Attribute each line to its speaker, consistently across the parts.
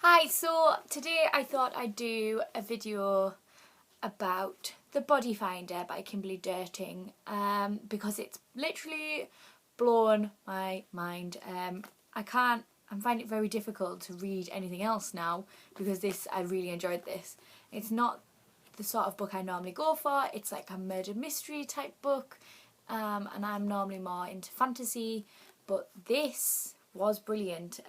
Speaker 1: Hi, so today I thought I'd do a video about The Body Finder by Kimberly Derting because it's literally blown my mind. I'm finding it very difficult to read anything else now because I really enjoyed this. It's not the sort of book I normally go for. It's like a murder mystery type book, and I'm normally more into fantasy, but this was brilliant.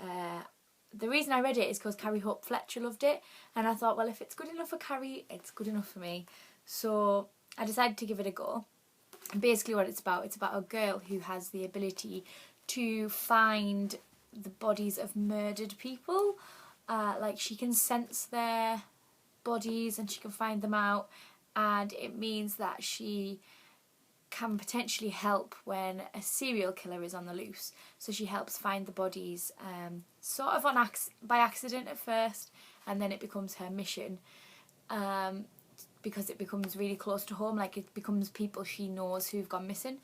Speaker 1: The reason I read it is because Carrie Hope Fletcher loved it, and I thought, well, if it's good enough for Carrie, it's good enough for me. So I decided to give it a go. And basically what it's about a girl who has the ability to find the bodies of murdered people. Like she can sense their bodies and she can find them out, and it means that she can potentially help when a serial killer is on the loose. So she helps find the bodies sort of by accident at first, and then it becomes her mission because it becomes really close to home. Like it becomes people she knows who've gone missing.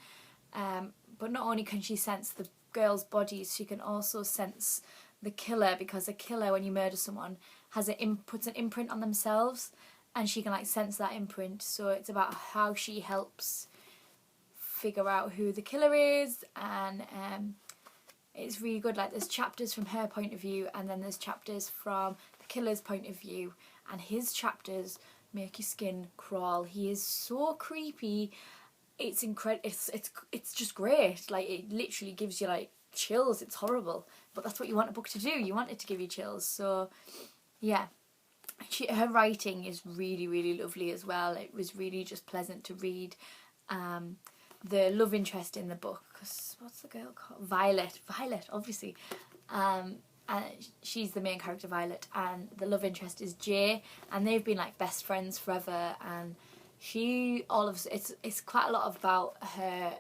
Speaker 1: But not only can she sense the girls' bodies, she can also sense the killer, because a killer, when you murder someone, puts an imprint on themselves, and she can like sense that imprint. So it's about how she helps figure out who the killer is, and it's really good. Like there's chapters from her point of view, and then there's chapters from the killer's point of view, and his chapters make your skin crawl. He is so creepy. It's incredible. It's just great. Like it literally gives you like chills. It's horrible, but that's what you want a book to do. You want it to give you chills. So yeah, her writing is really, really lovely as well. It was really just pleasant to read. The love interest in the book, because what's the girl called? Violet, obviously. And she's the main character, Violet, and the love interest is Jay, and they've been like best friends forever. And it's quite a lot about her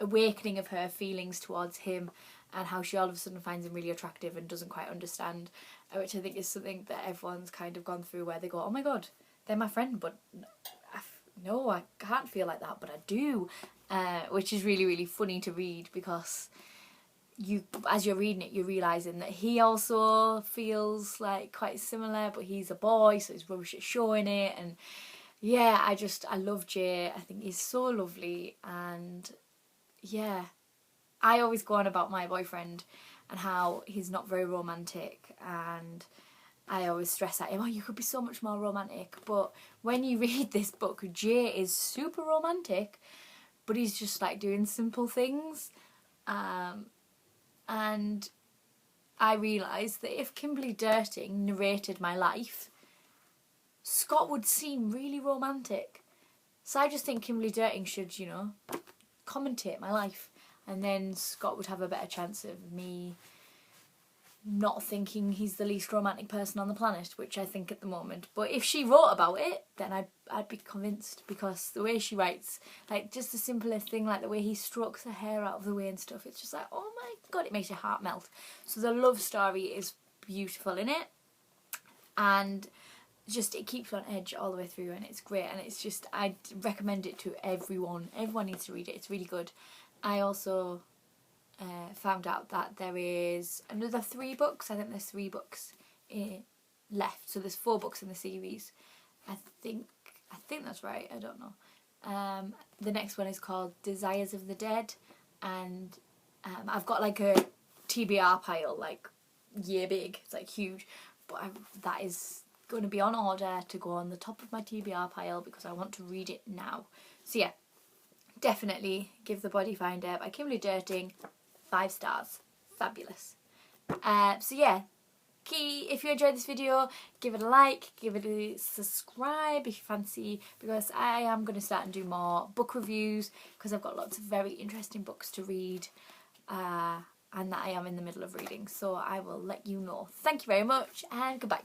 Speaker 1: awakening of her feelings towards him, and how she all of a sudden finds him really attractive and doesn't quite understand, which I think is something that everyone's kind of gone through, where they go, oh my god, they're my friend, but no, I can't feel like that, but I do, which is really, really funny to read, because as you're reading it, you're realising that he also feels like quite similar, but he's a boy, so he's rubbish at showing it. And yeah, I love Jay. I think he's so lovely, and yeah, I always go on about my boyfriend and how he's not very romantic, and I always stress at him, oh, you could be so much more romantic. But when you read this book, Jay is super romantic, but he's just like doing simple things. And I realised that if Kimberly Derting narrated my life, Scott would seem really romantic. So I just think Kimberly Derting should, commentate my life, and then Scott would have a better chance of me not thinking he's the least romantic person on the planet, which I think at the moment. But if she wrote about it, then I'd be convinced, because the way she writes, like just the simplest thing, like the way he strokes her hair out of the way and stuff, it's just like, oh my god, it makes your heart melt. So the love story is beautiful in it, and just it keeps you on edge all the way through, and it's great. And it's just, I'd recommend it to everyone. Everyone needs to read it. It's really good. I also found out that there is another 3 books. I think there's 3 books left. So there's 4 books in the series. I think that's right. I don't know. The next one is called Desires of the Dead, and I've got like a TBR pile, like year big. It's like huge, but that is going to be on order to go on the top of my TBR pile because I want to read it now. So yeah, definitely give The Body Finder by Kimberly Derting 5 stars. Fabulous. So yeah, if you enjoyed this video, give it a like, give it a subscribe if you fancy, because I am going to start and do more book reviews, because I've got lots of very interesting books to read, and that I am in the middle of reading. So I will let you know. Thank you very much, and goodbye.